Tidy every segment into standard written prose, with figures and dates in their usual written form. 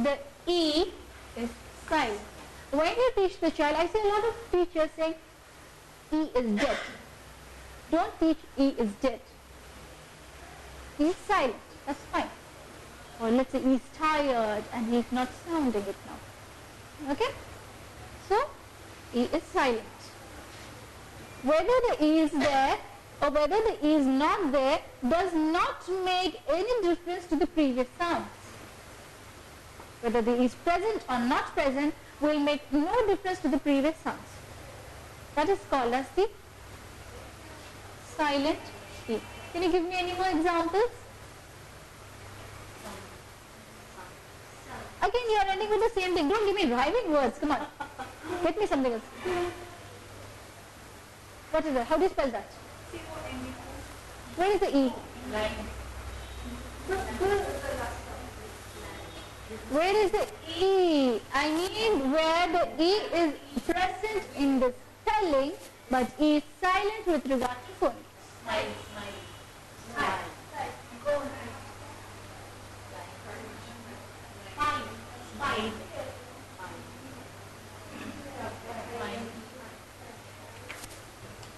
the E is silent. When you teach the child, I see a lot of teachers saying E is dead. Don't teach E is dead. E is silent, that's fine. Or let's say he's tired and he's not sounding it now. Okay? So, E is silent. Whether the E is there or whether the E is not there does not make any difference to the previous sounds. Whether the E is present or not present will make no difference to the previous sounds. That is called as the silent E. Can you give me any more examples? Again, you are ending with the same thing. Don't give me rhyming words. Come on. Get me something else. What is that? How do you spell that? Where is the E? Where is the E? I need where the E is present in the spelling, but E is silent with regard to phonics.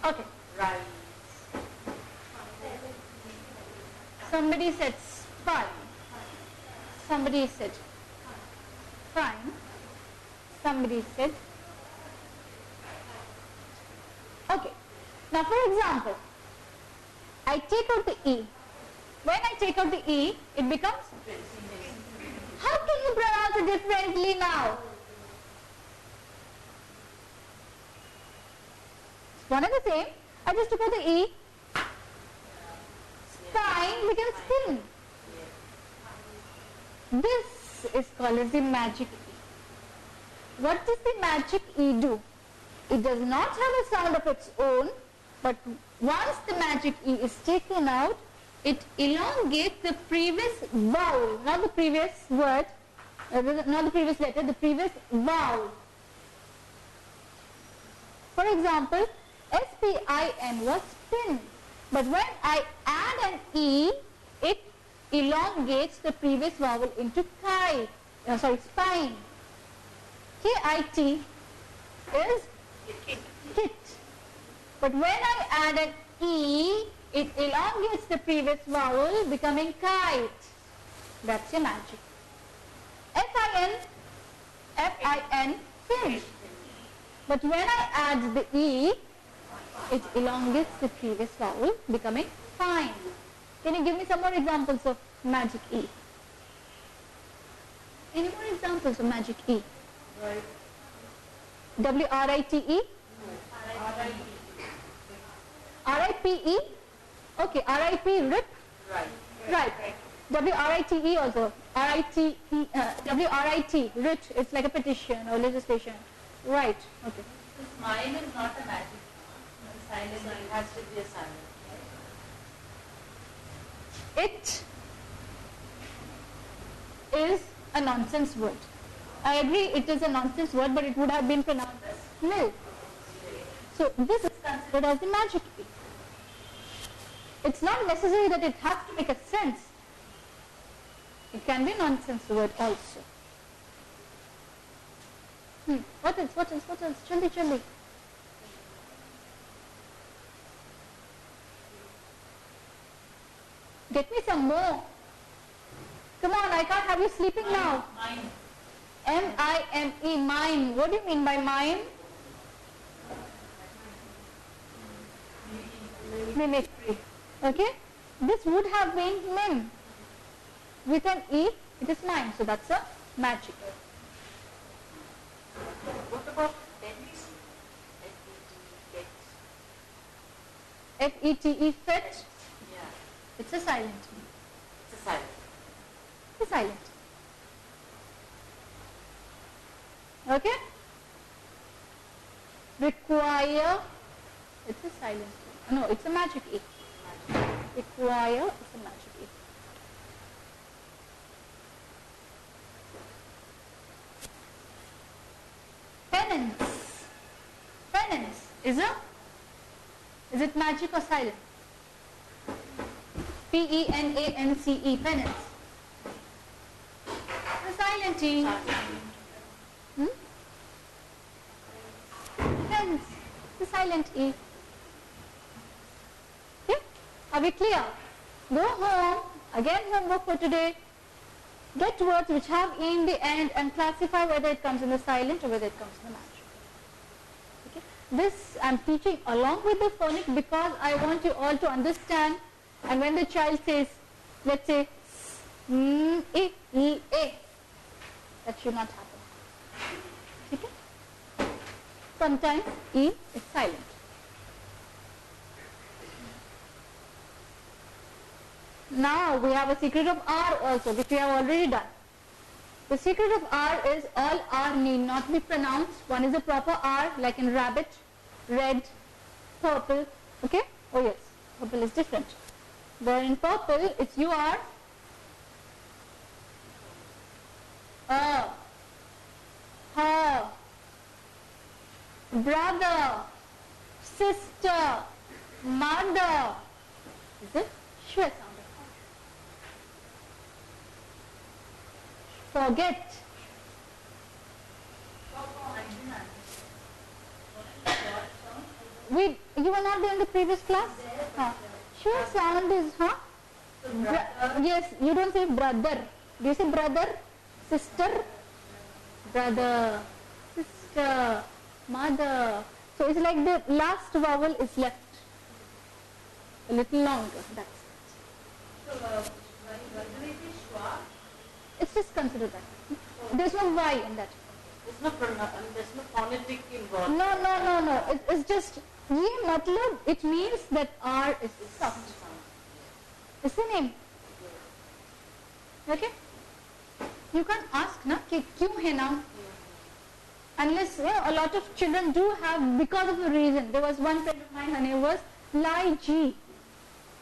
Okay. Right. Somebody said spine. Somebody said fine. Somebody said. Okay. Now for example, I take out the E. When I take out the E, it becomes. How can you pronounce it differently now? One and the same. I just took out the E. Spine becomes thin. This is called as the magic E. What does the magic E do? It does not have a sound of its own, but once the magic E is taken out, it elongates the previous vowel, not the previous word, not the previous letter, the previous vowel. For example, S-P-I-N was spin, but when I add an E, it elongates the previous vowel into spine. K-I-T is kit. But when I add an E, it elongates the previous vowel, becoming kite. That's your magic. F-I-N, fin. But when I add the E, it elongates the previous vowel, becoming fine. Can you give me some more examples of magic E? Any more examples of magic E? Right. W-R-I-T-E? R-I-P-E? Okay, R-I-P, rip? Right. W-R-I-T-E also. R-I-T-E, W-R-I-T, writ, it's like a petition or legislation. Right, okay. Mine is not a magic. Silent, it has to be a silent. It is a nonsense word. I agree it is a nonsense word, but it would have been pronounced as nil. So this is considered as the magic E. It's not necessary that it has to make a sense. It can be a nonsense word also. What else? Jaldi, jaldi. Get me some more. Come on, I can't have you sleeping now. Mine. M-I-M-E, mime. What do you mean by mime? Mimicry. Okay? This would have been mim. With an E, it is mime. So that's a magic. What about fet? F-E-T-E, fet. Yeah. It's a silent. It's a silent. It's a silent. Okay? Require, it's a silent. No, it's a magic E. Require is a magic E. Penance. Penance is it magic or silent? P-E-N-A-N-C-E, penance. It's silent E. Hence, the silent E. Okay? Are we clear? Go home, again homework for today. Get words which have E in the end and classify whether it comes in the silent or whether it comes in the natural. Okay? This I am teaching along with the phonic because I want you all to understand, and when the child says, let's say, e, that should not happen. Okay? Sometimes E is silent. Now we have a secret of R also, which we have already done. The secret of R is all R need not be pronounced. One is a proper R, like in rabbit, red, purple. Okay? Oh yes, purple is different. But in purple, it's UR, her, brother, sister, mother. Is it? Shwe sound. Forget. You were not there in the previous class? Sure sound is, yes, you don't say brother. Do you say brother, sister, brother, sister, mother? So it's like the last vowel is left a little longer. That's it. So, when it is schwa, It's just consider that. There's no Y in that. there's no phonetic involved. No. It's just, ye matlab, it means that R is soft. It's the name. Okay? You can't ask, na, कि क्यों है नाम? Unless, a lot of children do have, because of the reason. There was one friend of mine, her name was Lai Ji.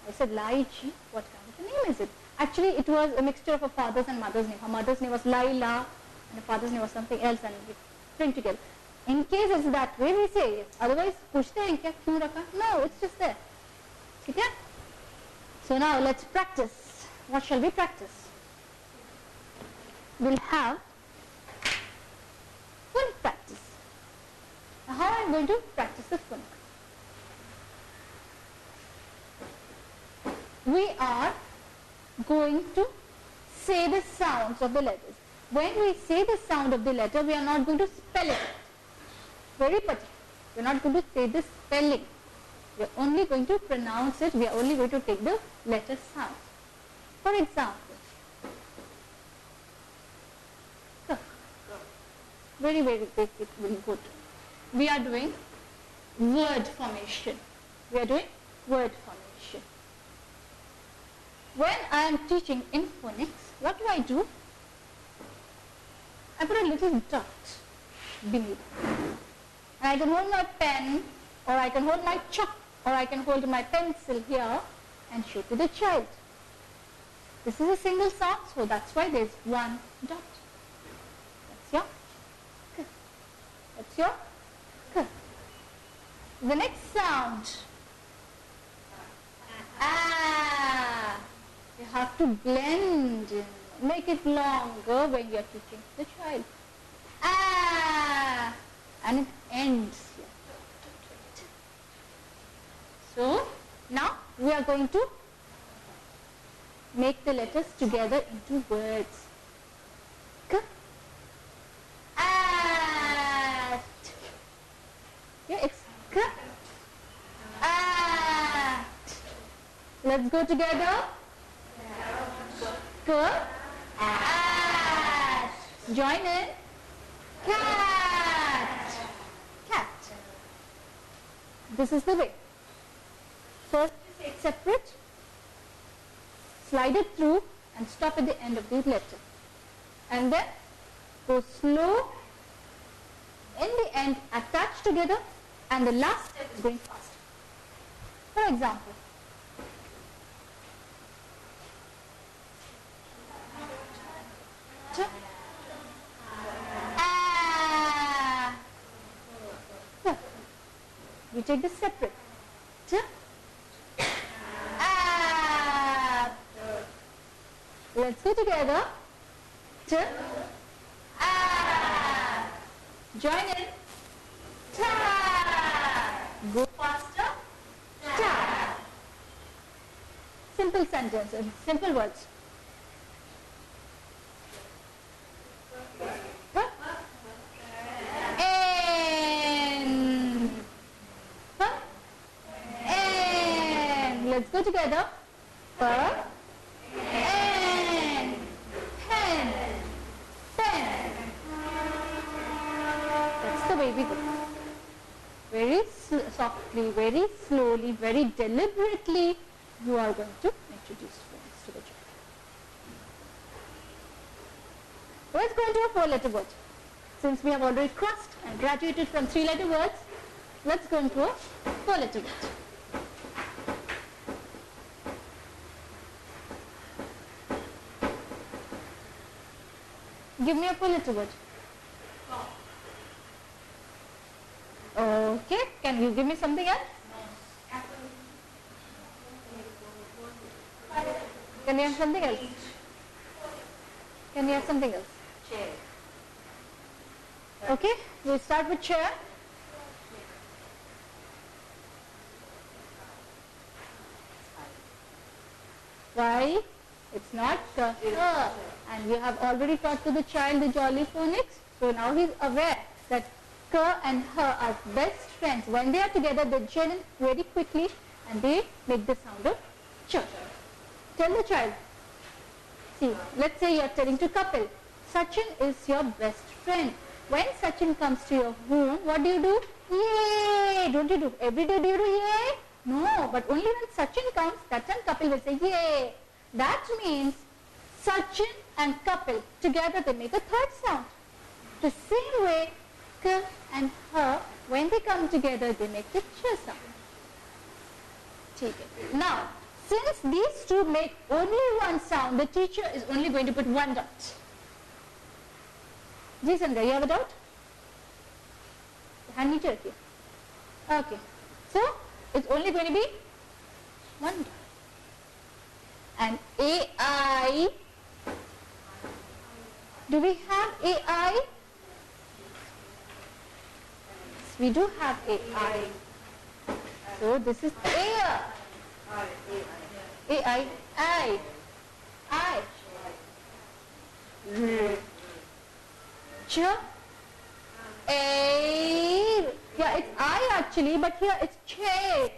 I said, Lai Ji? What kind of a name is it? Actually, it was a mixture of her father's and mother's name. Her mother's name was Laila, and her father's name was something else, and we bring together. In case it's that way, we say it. Otherwise, पूछते हैं क्या क्यों रखा? No, it's just there. ठीक है? So now let's practice. What shall we practice? We'll have phonic practice. Now, how am I going to practice the phonic? We are going to say the sounds of the letters. When we say the sound of the letter, we are not going to spell it. Very particular. We are not going to say the spelling. We are only going to pronounce it. We are only going to take the letter sound. For example, very basic, very good. We are doing word formation. We are doing word formation. When I am teaching in phonics, what do? I put a little dot beneath. And I can hold my pen, or I can hold my chalk, or I can hold my pencil here and show to the child. This is a single sound, so that's why there's one dot. That's your K. That's your K. The next sound. Ah. You have to blend in, make it longer when you are teaching the child. Ah, and it ends here. So now we are going to make the letters together into words. K, at. Yeah, it's K, at. Let's go together. K, at. Join in. Cat. Cat. This is the way. First take separate, slide it through and stop at the end of the letter. And then go slow, in the end attach together, and the last step is going fast. For example, you take this separate. Let's go together. Join in. Tap. Go faster. Tap. Simple sentences, simple words. Huh? And. Huh? And. Let's go together. And. Pen. Pen. That's the way we go. Very softly, very slowly, very deliberately, you are going to introduce friends to the child. Let's go into a 4-letter word. Since we have already crossed and graduated from 3-letter words, let's go into a 4-letter word. Give me a 4-letter word. Okay, can you give me something else? Can you have something else? Can you have something else? Chair. Okay, we'll start with chair. Why? It's not her. And you have already taught to the child the jolly phonics. So now he's aware that K and her are best friends. When they are together, they join in very quickly and they make the sound of ch. Tell the child. See, let's say you are telling to Kapil, Sachin is your best friend. When Sachin comes to your home, what do you do? Yay! Don't you do? Every day do you do yay? No, but only when Sachin comes, that time Kapil will say yay. That means Sachin and Kapil together they make a third sound. The same way, K and her, when they come together, they make the ch sound. Now, since these two make only one sound, the teacher is only going to put one dot. Ji Sandhya, you have a doubt? Hand me here. Okay. So, it's only going to be one dot. And AI, do we have AI? We do have AI. So this is air. AI, I. Ch, air. Yeah, it's I actually, but here it's che.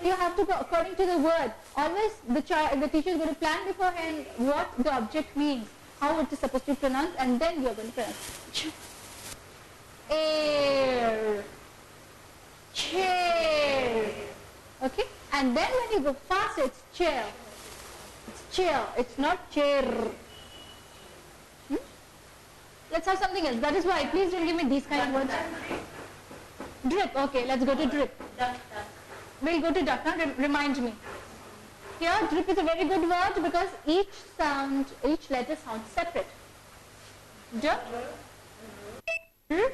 You have to go according to the word. Always the teacher is going to plan beforehand what the object means, how it is supposed to be pronounced, and then you are going to pronounce. Ch, air. Chair. Okay? And then when you go fast, it's chair. It's chair. It's not chair. Let's have something else. That is why. Please don't give me these kind of words. Drip. Okay, let's go to drip. We'll go to duck. Now remind me. Here, drip is a very good word because each letter sounds separate. D, R, E,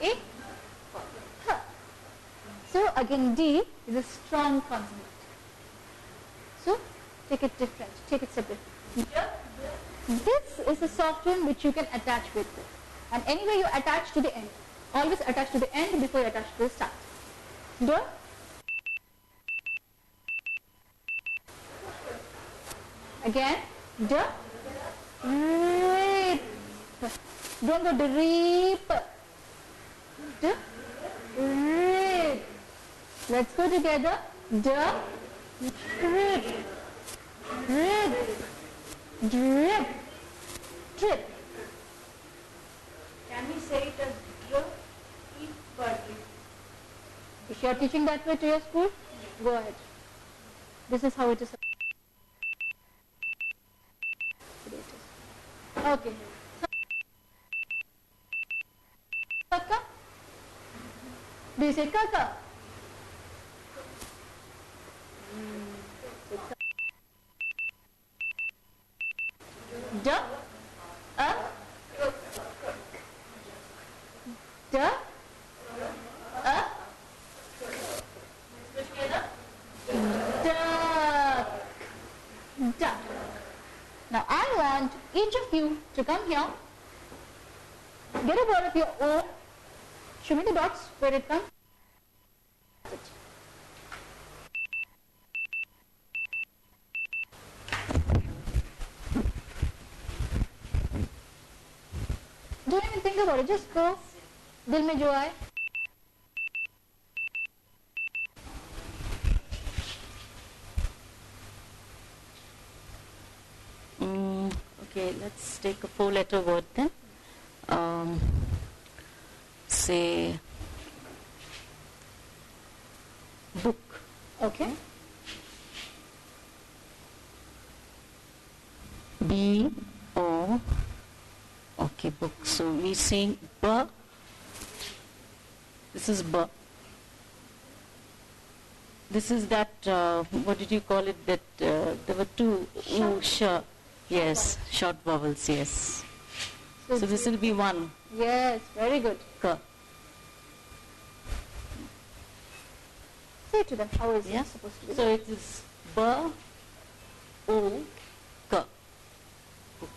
H. So again, D is a strong consonant. So take it different, take it separate. This is a soft one which you can attach with it. And anyway you attach to the end. Always attach to the end before you attach to the start. D. Again, D. Rip. Don't go drip. D. Rip. Let's go together. D. Drip. Drip. Drip. Drip. Can we say it as drip? If you are teaching that way to your school, go ahead. This is how it is. Okay. Kaka? Do you say kaka? D, a, d, a, duck, duck. Now I want each of you to come here Get a word of your own. Show me the dots where it comes. Don't even think about it. Just go. Dil mein jo aaye. Okay, let's take a 4-letter word then. Say book. Okay. B-O. Okay, book. So we saying B. This is B. This is that, what did you call it, that there were two, ooh, sh. Yes, short vowels, yes. So this will be one. Yes, very good. K. Say to them, how is Yeah. it supposed to be? So it is B, O, K. Book.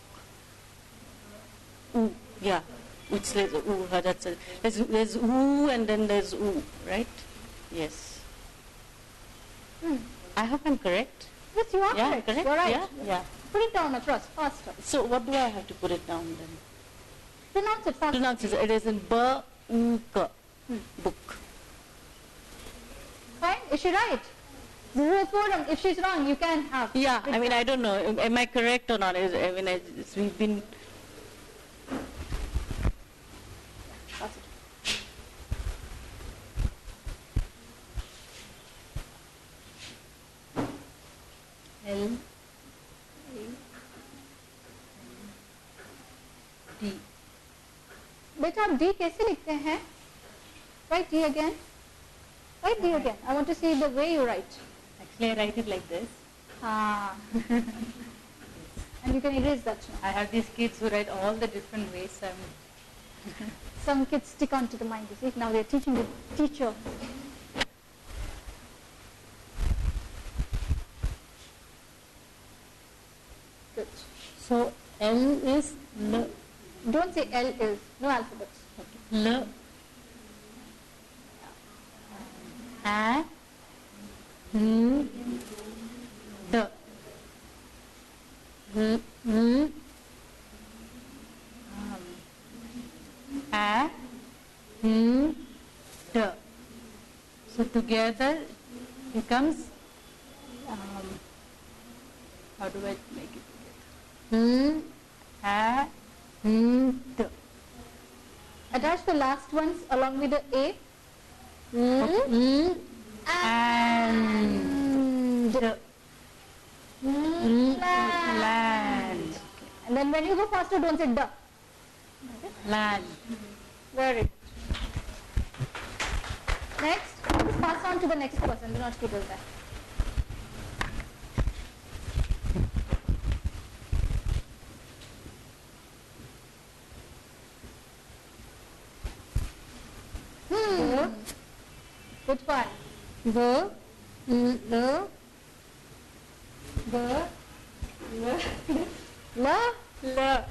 Oo, yeah. Which says oo, that's it. There's oo and then there's oo, right? Yes. I hope I'm correct. Yes, you are Yeah, correct. correct. You're right. Yeah, yeah. Put it down across, faster. So what do I have to put it down then? Pronounce it faster. Pronounce it. It is in B, oo, K. Book. Fine? Is she right? This is a forum. If she's wrong, you can have. Yeah, I mean, I don't know. Am I correct or not? We've been... Pass it. L D. बेटा आप D कैसे लिखते हैं? Write D again. Write D again. I want to see the way you write. Actually, I write it like this. Ah. And you can erase that now. I have these kids who write all the different ways. Some kids stick on to the mind, you see. Now they're teaching the teacher. Good. So L is L. Don't say L is. No alphabets. L. A. L. D. L. L. A. L. D. So together becomes, how do I make it together? L. A. L. D. Attach the last ones along with the A. L. And land. And then when you go faster, don't say duh. Land. Very good. Next, just pass on to the next person. Do not scribble that. Which one? The. The. The. La? L.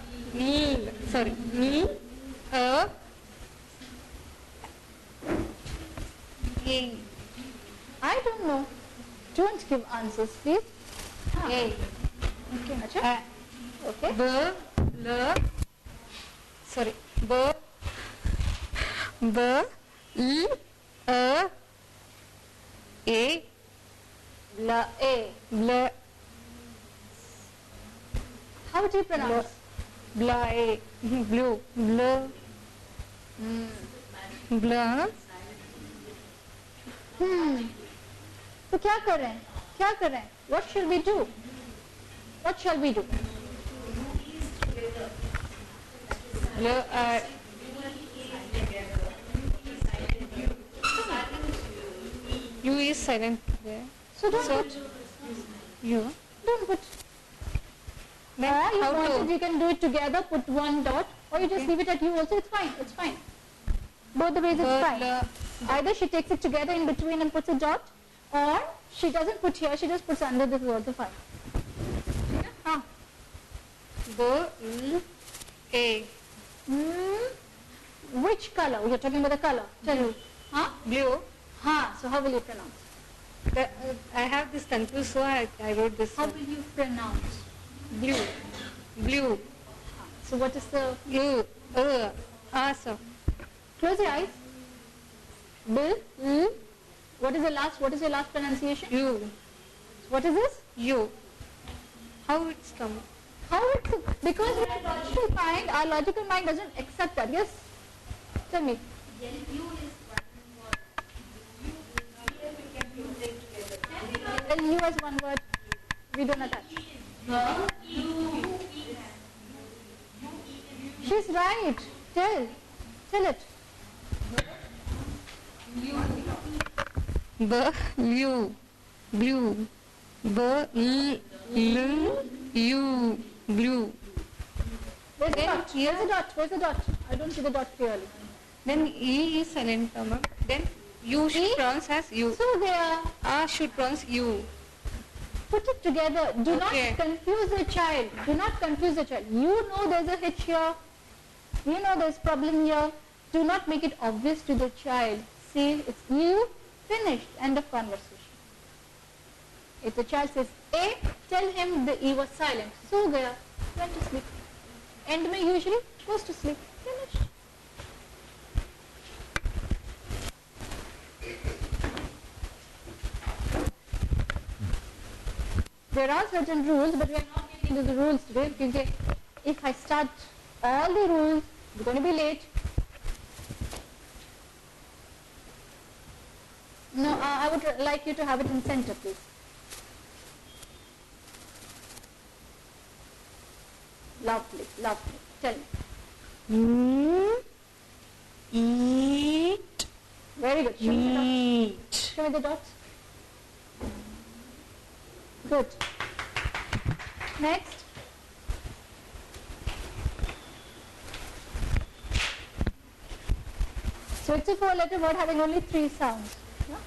Sorry. L. A. A. I don't know. Don't give answers, please. A. Okay, Acha. Okay. B. L. Sorry. B. B. L. A. A. La A. Bl. How do you pronounce? Bla. A. Blue. Bl. Bla. तो क्या कर रहे हैं? क्या कर रहे हैं? What shall we do? What shall we do? Bl. U is silent there. So don't put. U. Don't put. Then You how wanted, to? you can do it together. Put one dot, or you just leave it at U. Also, it's fine. It's fine. Both the ways it's fine. Either she takes it together in between and puts a dot, or she doesn't put here. She just puts under. This is also fine. B. L. A. which color? You're talking about the color. Tell me. Huh? Blue. Ha. So how will you pronounce? I have this confused, so I wrote this. How will you pronounce? Blue. Blue. So what is the? You. Awesome. Close your eyes. Bill. What is your last pronunciation? You. What is this? You. How it's come? How it's because our logical mind doesn't accept that. Yes. Tell me. You as one word. We don't attach. She's right. Tell it. Blue. Blue. You. Blue. Where's the dot? I don't see the dot clearly. Then E is silent, ma'am. Then U should pronounce as you. So there. A should pronounce you. Put it together. Do Okay. not confuse the child. Do not confuse the child. You know there's a hitch here. You know there's problem here. Do not make it obvious to the child. See, it's you. Finished. End of conversation. If the child says A, tell him the E was silent. So there. Went to sleep. End mein usually goes to sleep. Finished. There are certain rules, but we are not getting into the rules today because if I start all the rules, we're going to be late. No, I would like you to have it in center, please. Lovely, lovely. Tell me. Eat. Very good. Show me the dots. Eat. Show me the dots. Good. Next. So it's a 4-letter word having only 3 sounds. Yeah?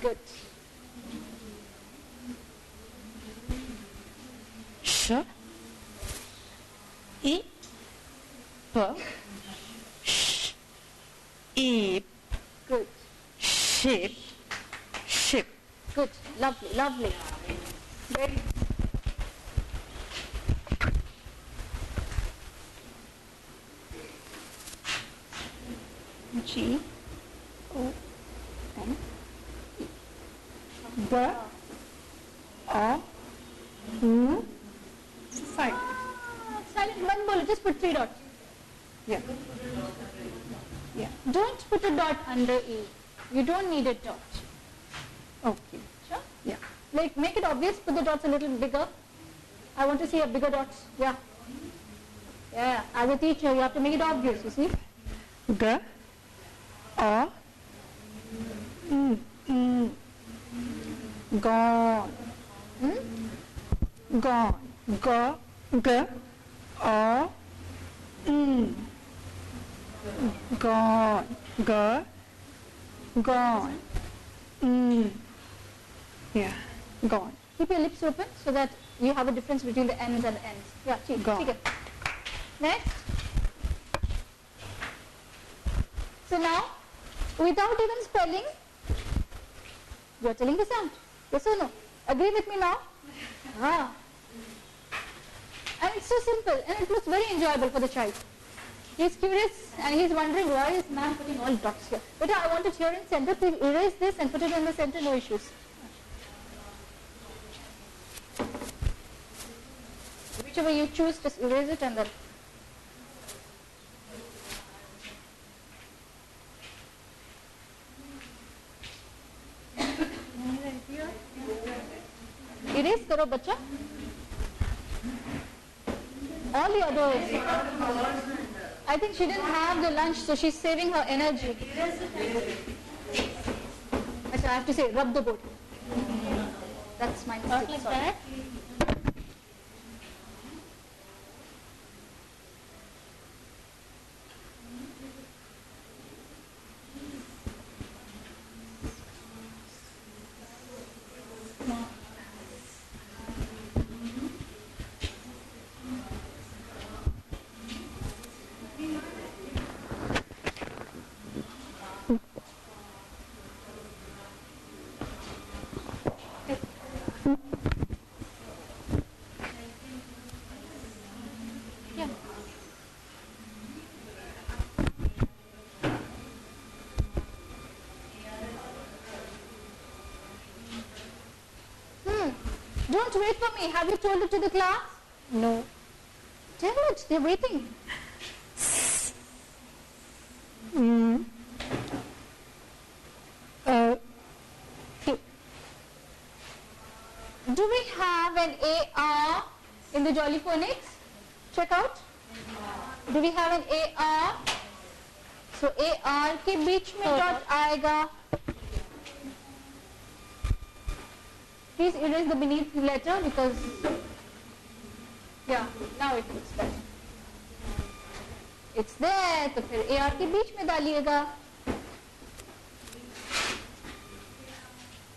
Good. Sh. E. P. Sh. Eep. Good. Ship. Ship. Good. Lovely, lovely. Very G. O. N. E. B. A. U. Silent. silent one bullet, just put 3 dots. Yeah. Yeah. Don't put a dot under E. You don't need a dot. Okay. Sure? Yeah. Like make it obvious, put the dots a little bigger. I want to see a bigger dots. Yeah. Yeah. As a teacher, you have to make it obvious, you see. G. A. Gone. Gone. G. G. A. Gone. G. Gone. Yeah. Gone. Keep your lips open so that you have a difference between the N's and the N's. Yeah, Gone. ठीक है. Next. So now, without even spelling, you are telling the sound. Yes or no? Agree with me now? Ah. And it's so simple and it looks very enjoyable for the child. He's curious and he's wondering why is ma'am putting all dots here. But I want it here in center. Please erase this and put it in the center, no issues. Whichever you choose, just erase it and then. Erase करो बच्चा. All the others. I think she didn't have the lunch, so she's saving her energy. Achha, I have to say, rub the board. That's my mistake. Sorry. Yeah. Don't wait for me. Have you told it to the class? No. Tell it. They're waiting. Do we have an AR in the Jolly Phonics? Check out. Do we have an AR? So AR के बीच में dot आएगा. Please erase the beneath letter because yeah, now it looks better. It's there, तो फिर AR के बीच में डालिएगा.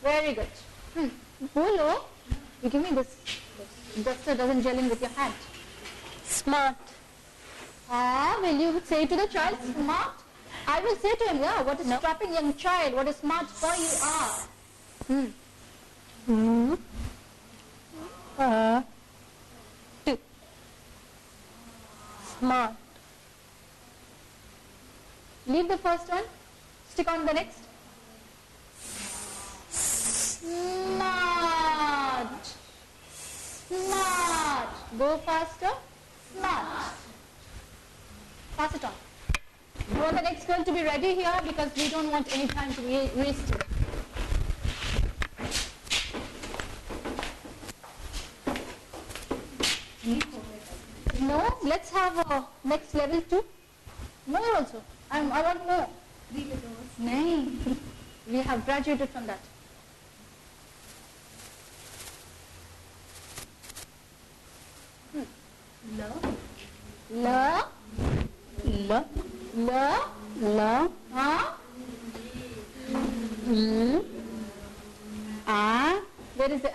Very good. बोलो. You give me this. Duster doesn't gel in with your hand. Smart. Will you say to the child smart? I will say to him, yeah, what a strapping young child, what a smart boy you are. Smart. Leave the first one. Stick on the next. Smart. Smart. Go faster. Smart. Pass it on. You want the next girl to be ready here because we don't want any time to be wasted. No, let's have a next level 2. More also. I want more. No, we have graduated from that. La. La. La. La. Huh? A. Where is the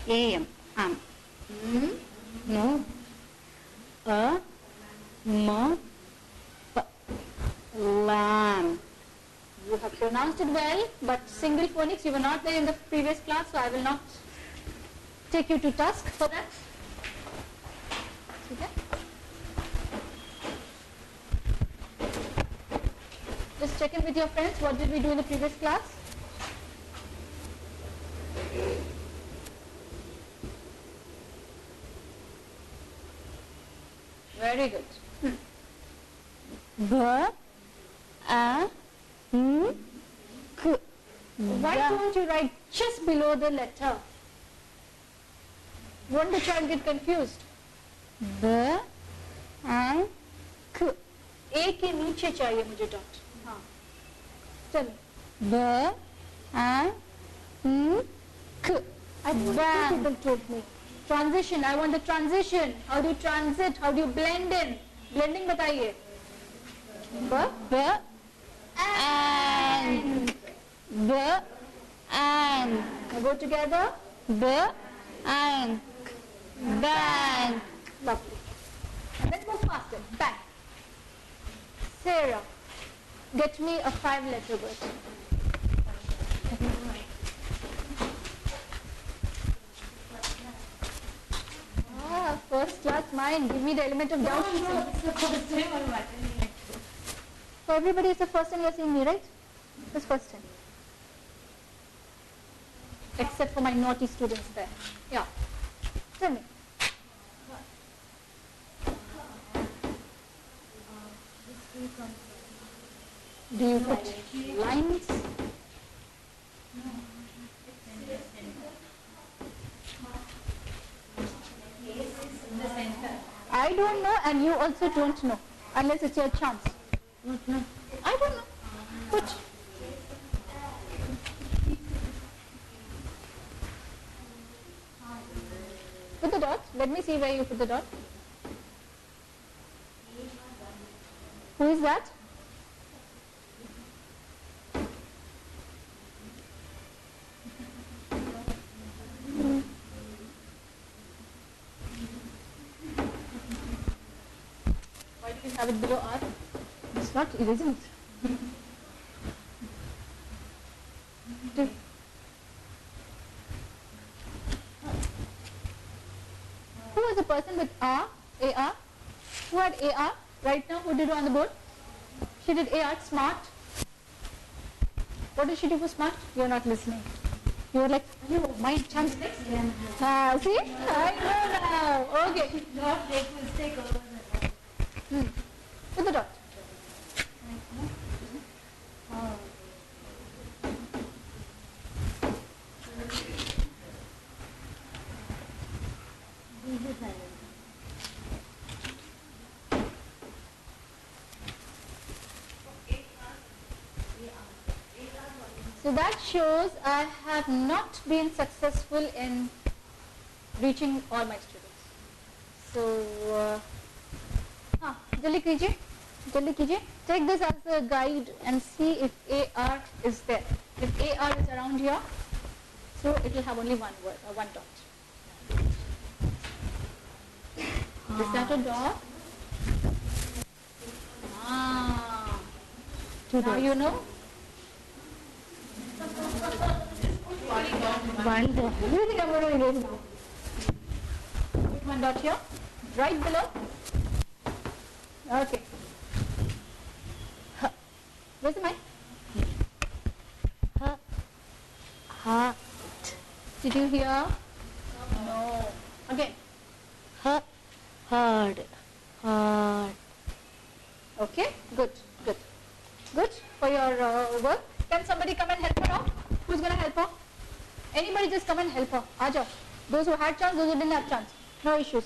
A? Am. No. A. Ma. Lamb. You have pronounced it well, but single phonics, you were not there in the previous class, so I will not take you to task for that. Okay? Just check in with your friends. What did we do in the previous class? Very good. B. A. K. Why don't you write just below the letter? Won't the child get confused? B. A. K. A के नीचे चाहिए मुझे dot. हाँ. चलो. B. A. K. Advance. People told me. Transition. I want the transition. How do you transit? How do you blend in? Blending बताइए. B. And. B. And. Go together. B. And. Bank. Lovely. And let's move faster. Back. Sarah, get me a 5-letter word. First class mind. Give me the element of doubt. For everybody, it's the first time you're seeing me, right? It's first time. Except for my naughty students there. Yeah. Tell me. Do you put lines? I don't know, and you also don't know, unless it's your chance. I don't know. Put. Put the dot. Let me see where you put the dot. Who is that? Why do you have it below R? It's not erasing it. person with R, AR? Who had AR? Right now, who did on the board? She did AR, smart. What did she do for smart? You're not listening. You were like, oh, my chance next. See? I know now. Okay. Not make mistake over the With the dot. So that shows I have not been successful in reaching all my students. So, jaldi कीजिए. Take this as a guide and see if AR is there. If AR is around here, so it will have only one word or one dot. Is that a dot? Now you know. One dot. You think I'm going to erase now? Put one dot here, right below. Okay. Where's the mic? Heart. Did you hear? No. Again. Hard. Hard. Okay. Good. Good. Good for your work. Can somebody come and help her out? Who's going to help her? Anybody just come and help her. Aaja. Those who had chance, those who didn't have chance. No issues.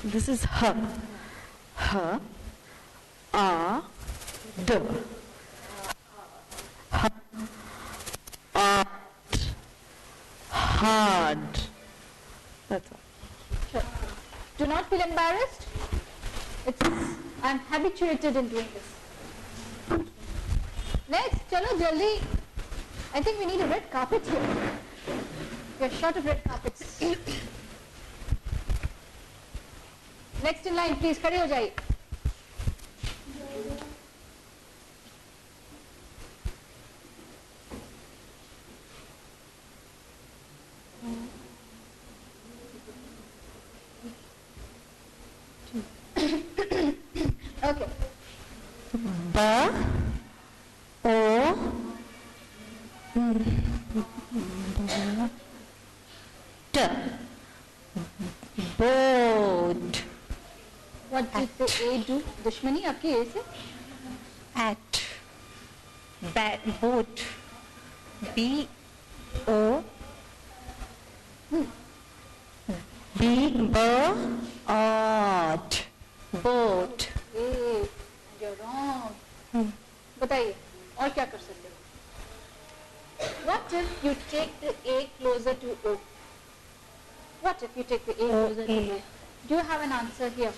This is H. H. A. D. H. Art. Hard. That's all. Sure. Do not feel embarrassed. I'm habituated in doing this. Next, chalo jaldi. I think we need a red carpet here. We are short of red carpets. Next in line, please, खड़े हो जाइए. Okay. B. O. T. Boat. What did the A do? दुश्मनी आपकी A से? At. Boat. B. O. B. B. Art. Boat. A. You're wrong. बताइए और क्या कर सकते हो? What if you take the A closer to O? What if you take the A closer to O? Do you have an answer here?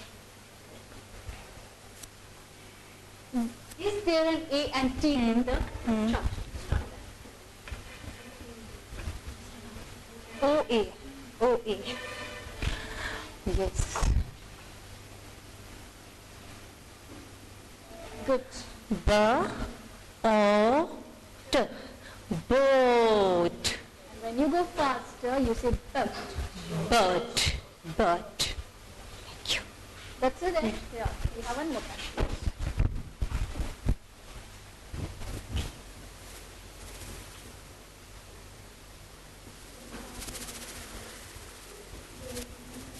Is there an A and T in the chart? O-A. O-A. Yes. Good. B. O. T. Boat. And when you go faster, you say boat. Boat. Boat. Thank you. That's it. Eh? Yeah. We have one more time.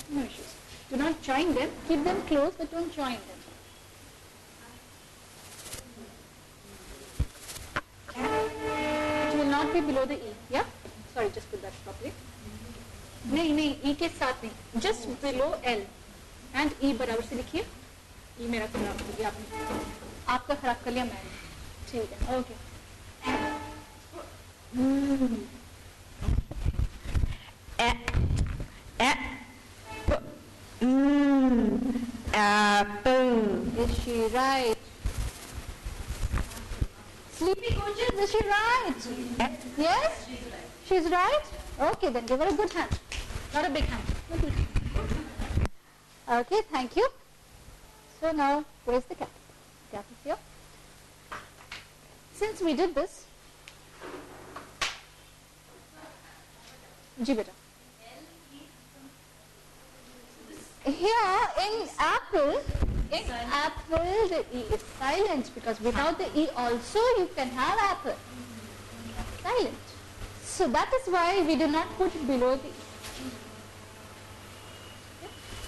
No issues. Do not join them. Keep them close, but don't join them. It will not be below the E. Yeah? Sorry, just put that properly. नहीं E के साथ नहीं. Just below L. And E बराबर से लिखिए. E मेरा खराब कर दिया आपने. आपका खराब कर लिया मैंने. ठीक है. Okay. Apple. Is she right? Sleepy coaches, is she right? Yes? She's right? Okay, then give her a good hand. Not a big hand. A good hand. Okay, thank you. So now, where's the cap? Cap is here. Since we did this, जी बेटा. Here in apple the E is silent because without the E also you can have apple. Silent. So that is why we do not put it below the E.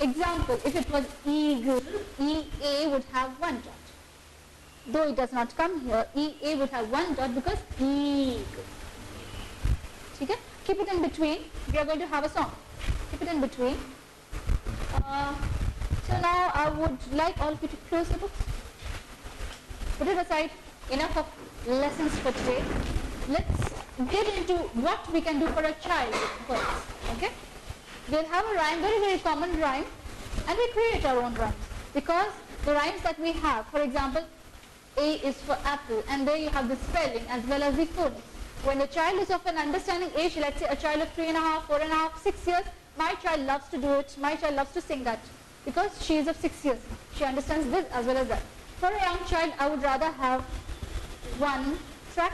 Example, if it was eagle, EA would have one dot. Though it does not come here, EA would have one dot because eagle. Okay? Keep it in between. We are going to have a song. Keep it in between. So now I would like all of you to close the books. Put it aside. Enough of lessons for today. Let's get into what we can do for a child with words. Okay? We'll have a rhyme, very, very common rhyme, and we create our own rhymes. Because the rhymes that we have, for example, A is for apple, and there you have the spelling as well as the phonics. When a child is of an understanding age, let's say a child of 3.5, 4.5, 6 years, my child loves to do it, my child loves to sing that because she is of 6 years. She understands this as well as that. For a young child, I would rather have one track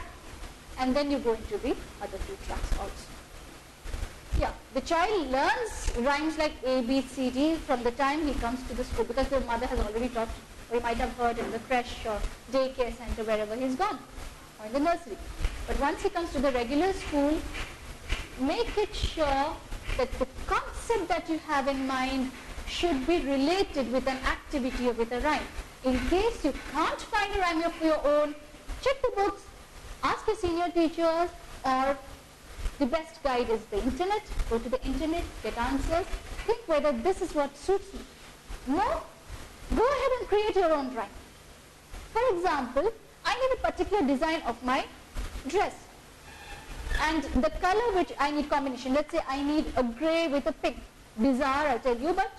and then you go into the other two tracks also. Yeah, the child learns rhymes like A, B, C, D from the time he comes to the school because the mother has already taught, or he might have heard in the creche or daycare center wherever he's gone, or in the nursery. But once he comes to the regular school, make it sure that the concept that you have in mind should be related with an activity or with a rhyme. In case you can't find a rhyme of your own, check the books, ask your senior teachers, or the best guide is the internet. Go to the internet, get answers, think whether this is what suits me. No? Go ahead and create your own rhyme. For example, I need a particular design of my dress. And the color which I need combination, let's say I need a grey with a pink. Bizarre, I tell you, but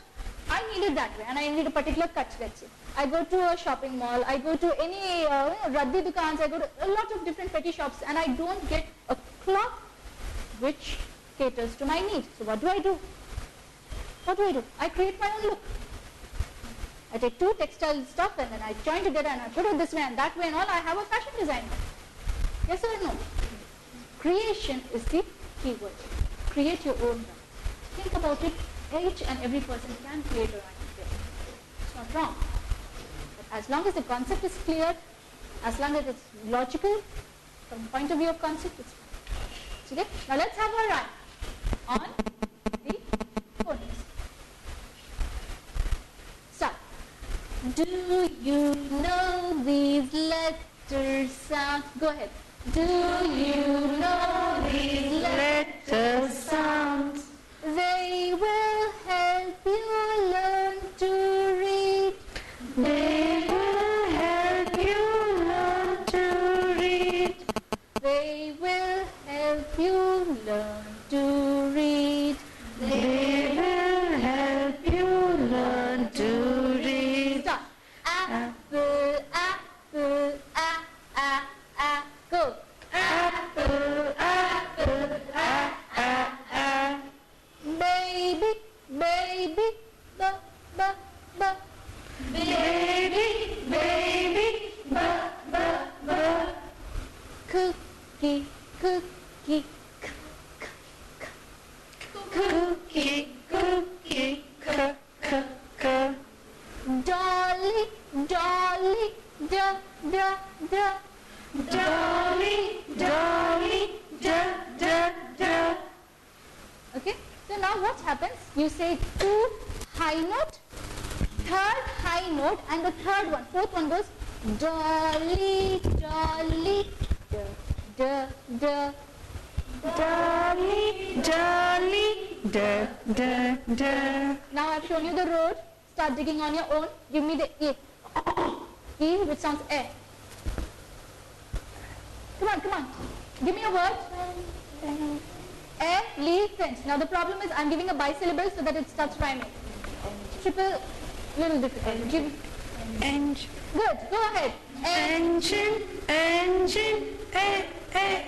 I need it that way and I need a particular cut, let's say. I go to a shopping mall, I go to any raddi dukans, I go to a lot of different petty shops and I don't get a cloth which caters to my needs. So what do I do? What do I do? I create my own look. I take two textile stuff and then I join together and I put it this way and that way and all, I have a fashion designer. Yes or no? Creation is the key word. Create your own rhyme. Think about it. Each and every person can create a rhyme. It's not wrong. But as long as the concept is clear, as long as it's logical, from the point of view of concept, it's fine. Okay? Now let's have a rhyme on the phonics. Start. Do you know these letters sound? Go ahead. Do you know these letters sounds? They will help you learn to read. They will help you learn to read. They will help you learn to read. They will help you learn to read. Start. Apple, apple, go. Apple, apple, baby, baby, ba, ba, ba. Baby, baby, ba, ba, ba. Cookie, cookie, cookie, cookie, dolly, dolly, da, da, da. Dolly, dolly, da, da, da. Okay, so now what happens? You say two high note, third high note, and the third one, fourth one goes dolly, dolly, da, da, da. Dolly, dolly, da, da, da. Now I've shown you the road. Start digging on your own. Give me the E. E which sounds A. Come on, come on. Give me a word. Elephant. Now the problem is I'm giving a bisyllable so that it starts rhyming. Triple, little difficult. Give. Engine. Good. Go ahead. Engine. Engine. Engine.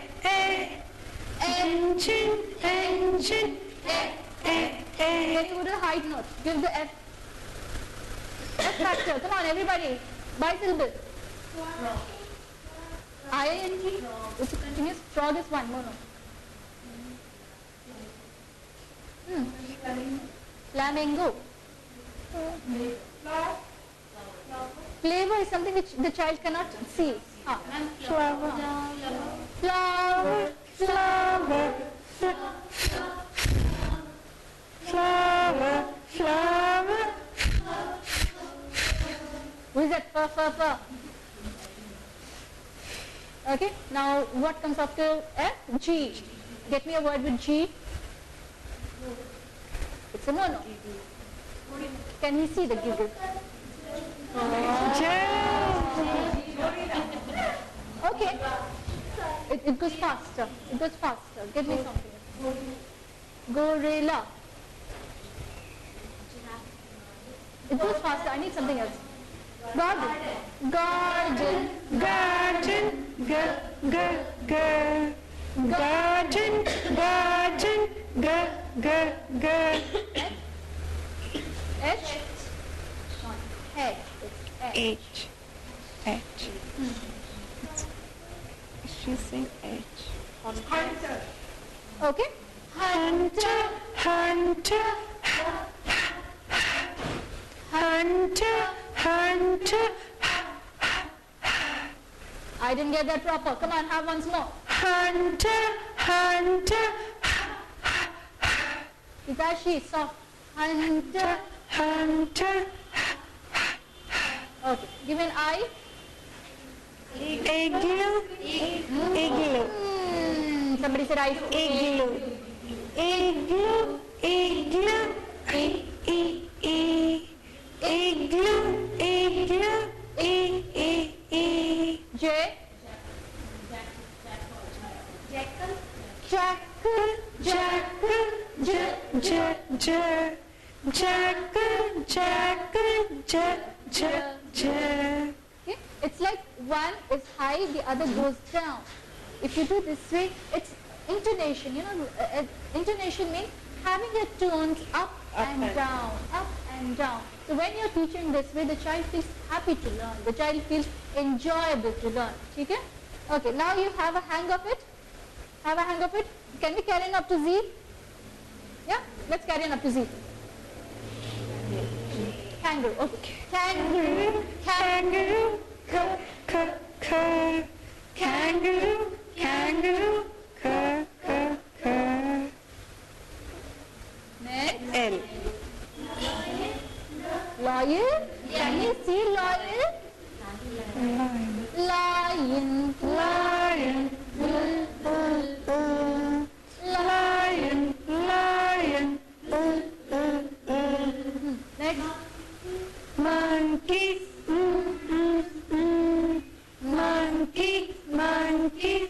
Engine. Then you go to the high note. Give the F. F factor. Come on, everybody. Bisyllable. ING. It's a continuous. Frog is one. No, no. Flamingo. Flavor is something which the child cannot see. Flower. Flower. Flower. Flower. Flower. Who is that? Fur. Okay, now what comes after F? G. Get me a word with G. It's a mono. Can we see the giggle? Okay. It goes faster. It goes faster. Get me something. Gorilla. It goes faster. I need something else. Garden. Garden. Garden. Garden. Garden. H. Head. It's H. H. She's saying H. Okay. Hunter. Hunter. Hunter. Hunter. I didn't get that proper. Come on, have once more. Hunter. Hunter. Hitachi, soft. Hunter. Hunter. Okay. Give an I. Igloo. Igloo. Somebody said I. Igloo. Igloo. Igloo. Igloo. Igloo. J. Jackal. Okay. It's like one is high, the other goes down. If you do this way, it's intonation. You know, intonation means having your tones up and down, up and down. So when you're teaching this way, the child feels happy to learn. The child feels enjoyable to learn. Okay? Okay, now you have a hang of it. Have a hang of it. Can we carry on up to Z? Yeah? Let's carry on up to Z. Kangaroo. Okay. Kangaroo. Kangaroo. Kangaroo. Kangaroo. Next. L. Lion. Can you see lion? Lion. Lion. Lion. Lion. Next. Monkey. Monkey. Monkey.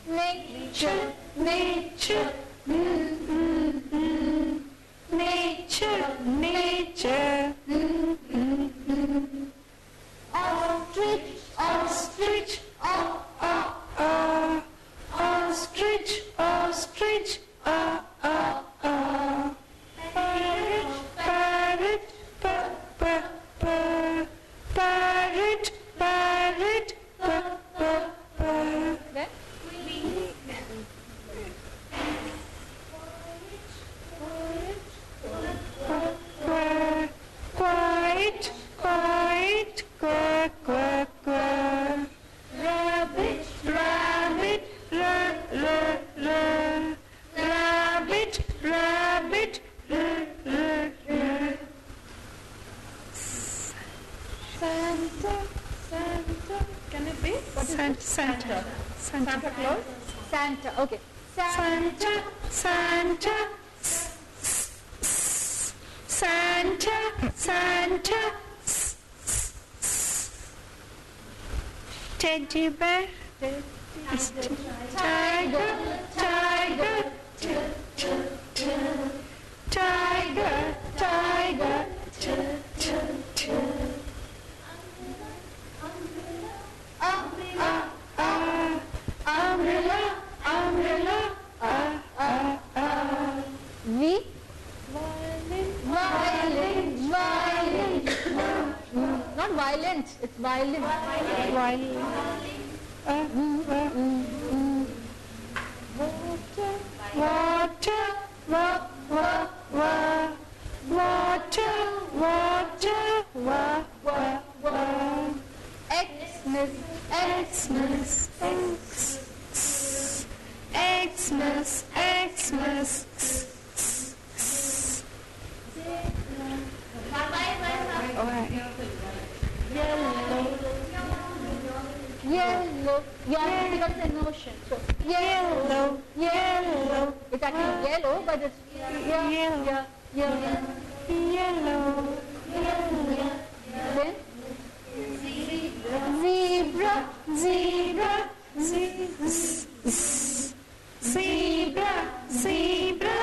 Nature. Nature. Nature. Nature. Ostrich. Ostrich. Ostrich. Ostrich. Parrot. Parrot. Parrot. Then Quiet. Quiet. Quack. Quack. Quack. rabbit. Rabbit. Rabbit. Rabbit. Santa. Santa. Can it be? What is it? Santa. Santa Claus? Santa. Okay. Santa. Santa. Santa. Santa. Teddy bear. Tiger. Tiger. Tiger. Tiger. Umbrella. Umbrella. V. Violin. Violin. Not violin. It's violin. Violin. Water, wa, wa, wa. Water, water, wa, wa, wa. Xmas, Xmas, Xmas, Xmas, yellow. Yeah, because it's an ocean. So yellow, yellow, it's actually yellow, but it's yellow, yellow. yellow, Then zebra, zebra, zebra, zebra.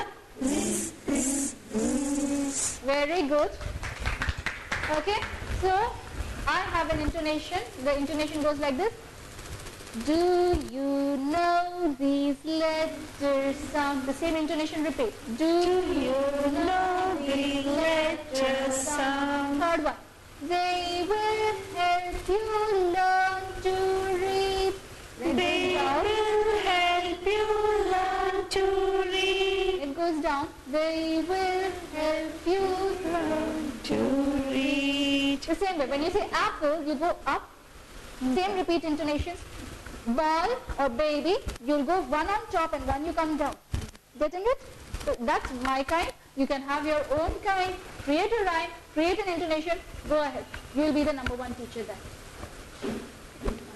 very good. Okay, so I have an intonation. The intonation goes like this. Do you know these letters sound? The same intonation repeat. Do you know these letters sound? Third one. They will help you learn to read. They will help you learn to read. It goes down. They will help you learn. To read. The same way. When you say apple, you go up. Same repeat intonations. Ball or baby, you'll go one on top and one you come down. Getting it? So that's my kind. You can have your own kind. Create a rhyme, create an intonation. Go ahead. You'll be the number one teacher then.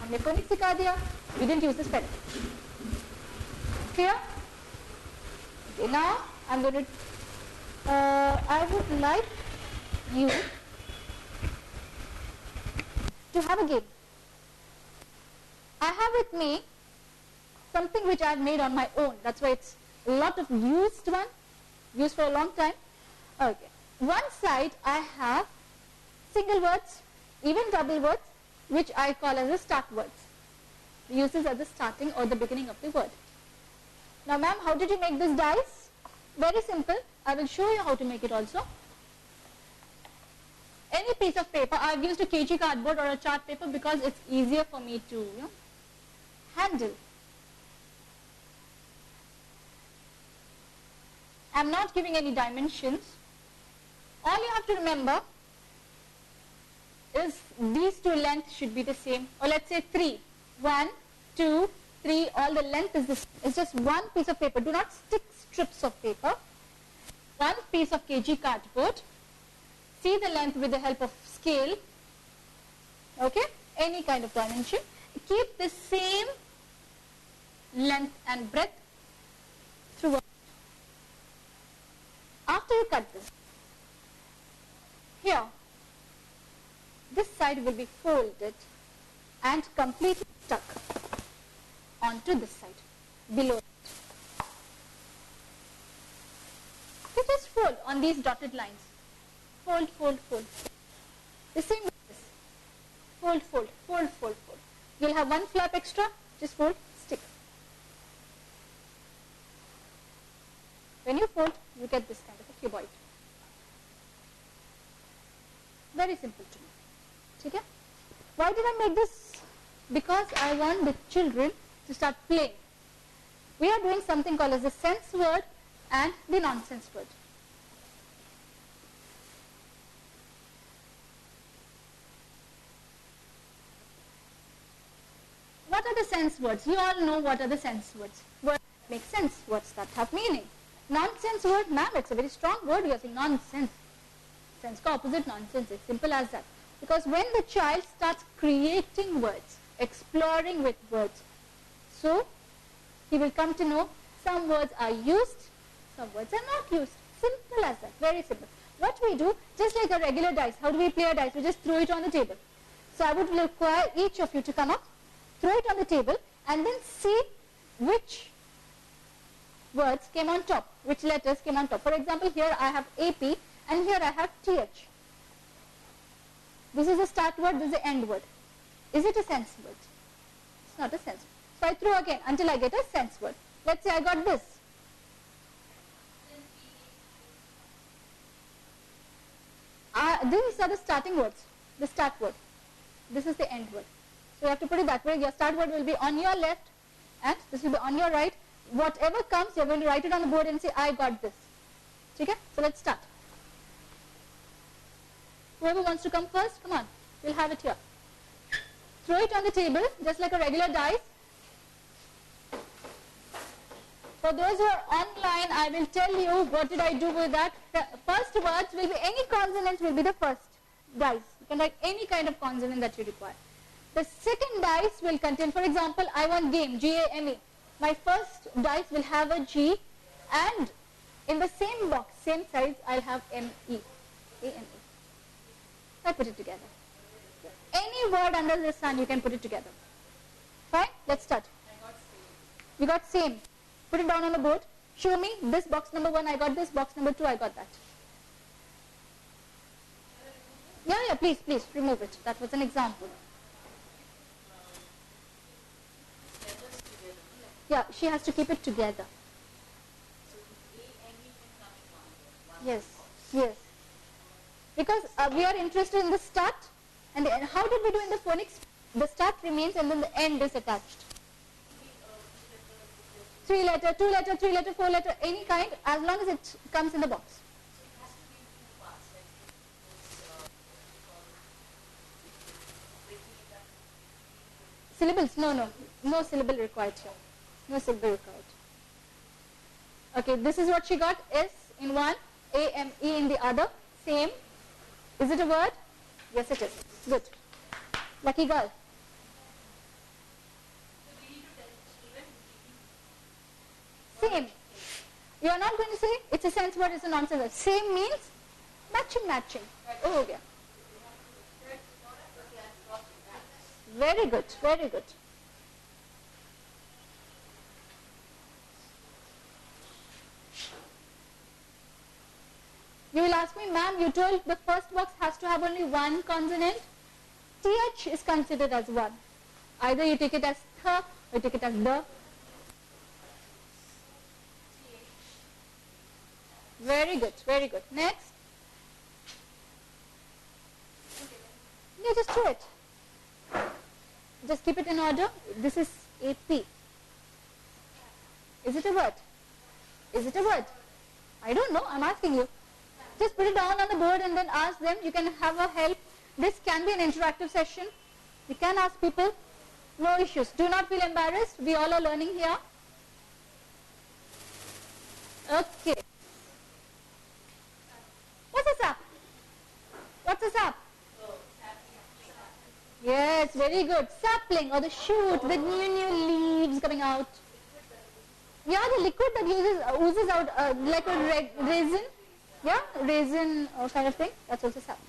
हमने phonics सिखा दिया. You didn't use the spelling. Clear? Okay, now I'm going to. I would like you to have a game. I have with me something which I have made on my own. That's why it's a lot of used one, used for a long time. Okay. One side I have single words, even double words, which I call as the start words. Uses at the starting or the beginning of the word. Now ma'am, how did you make this dice? Very simple. I will show you how to make it also. Any piece of paper, I've used a kg cardboard or a chart paper because it's easier for me to handle. I'm not giving any dimensions. All you have to remember is these two lengths should be the same, or let's say 3. 1, 2, 3, all the length is this. It's just one piece of paper. Do not stick strips of paper. One piece of kg cardboard. See the length with the help of scale. Okay, any kind of dimension. Keep the same length and breadth throughout. After you cut this, here, this side will be folded and completely stuck onto this side, below it. So just fold on these dotted lines. Fold, fold, fold. The same with this. Fold, fold, fold, fold, fold. You'll have one flap extra, just fold, stick. When you fold, you get this kind of a cuboid. Very simple to me. Okay? Why did I make this? Because I want the children to start playing. We are doing something called as the sense word and the nonsense word. What are the sense words? You all know what are the sense words. Words that make sense, words that have meaning. Nonsense word, ma'am, it's a very strong word. You are saying nonsense. Sense ka opposite nonsense. It's simple as that. Because when the child starts creating words, exploring with words, so he will come to know some words are used, some words are not used. Simple as that. Very simple. What we do, just like a regular dice, how do we play a dice? We just throw it on the table. So I would require each of you to come up, throw it on the table, and then see which words came on top, which letters came on top. For example, here I have AP and here I have TH. This is a start word, this is the end word. Is it a sense word? It's not a sense word. So I throw again until I get a sense word. Let's say I got this. These are the starting words, the start word. This is the end word. So you have to put it that way. Your start word will be on your left and this will be on your right. Whatever comes, you're going to write it on the board and say, I got this. Okay? So let's start. Whoever wants to come first, come on. We'll have it here. Throw it on the table, just like a regular dice. For those who are online, I will tell you what did I do with that. The first words will be, any consonants will be the first dice. You can write any kind of consonant that you require. The second dice will contain, for example, I want game, G-A-M-E. My first dice will have a G, and in the same box, same size, I'll have M-E, A-M-E. I put it together. Any word under the sun, you can put it together. Fine? Let's start. You got same. Put it down on the board. Show me this box number 1, I got this, box number 2, I got that. Yeah, please, remove it. That was an example. Yeah, she has to keep it together. Yes. Because we are interested in the start, and how did we do in the phonics? The start remains and then the end is attached. 3 letter, 2 letter, 3 letter, 4 letter, any kind, as long as it comes in the box. Syllables? No syllable required here. No syllable required. Okay, this is what she got. S in one, A-M-E in the other. Same. Is it a word? Yes, it is. Good. Lucky girl. Same. You are not going to say it's a sense word, it's a nonsense word. Same means matching. Oh, yeah. Very good. You will ask me, ma'am, you told the first box has to have only one consonant. TH is considered as one. Either you take it as th or you take it as the. Very good. Next. Yeah, just do it. Just keep it in order. This is AP. Is it a word? I don't know. I'm asking you. Just put it down on the board and then ask them. You can have a help. This can be an interactive session. You can ask people. No issues. Do not feel embarrassed. We all are learning here. Okay. What's a sap? Yes, very good. Sapling or the shoot with new leaves coming out. Yeah, the liquid that oozes out like a raisin. Yeah, raisin kind of thing. That's also sap.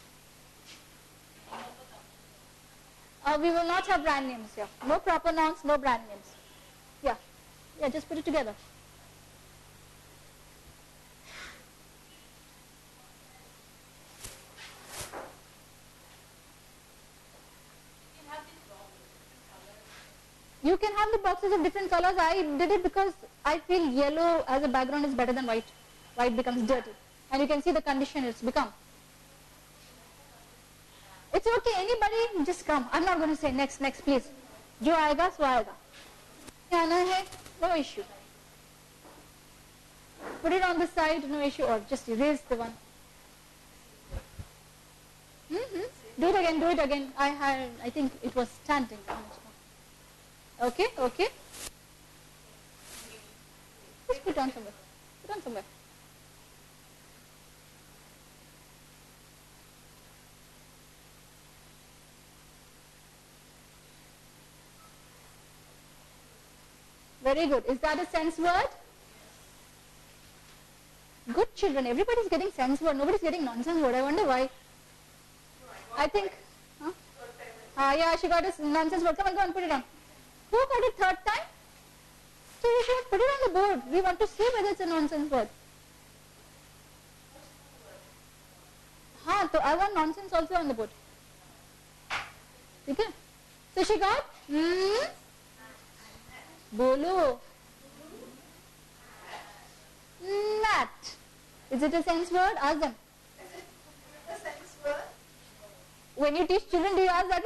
We will not have brand names here. No proper nouns, no brand names. Yeah, just put it together. You can have the boxes of different colors. I did it because I feel yellow as a background is better than white. White becomes dirty. And you can see the condition it's become. It's okay, anybody just come. I'm not going to say next please. Jo aayega, so aayega. Aana hai, no issue. Put it on the side, no issue, or just erase the one. Do it again. I think it was standing. Okay. Just put on somewhere. Very good. Is that a sense word? Good children. Everybody's getting sense word. Nobody's getting nonsense word. I wonder why. I think. Yeah, she got a nonsense word. Come on, put it on. Who got it third time? So you should put it on the board. We want to see whether it's a nonsense word. So I want nonsense also on the board. Okay? So she got Bolo. Mat. Is it a sense word? Ask them. Is it a sense word? When you teach children, do you ask that?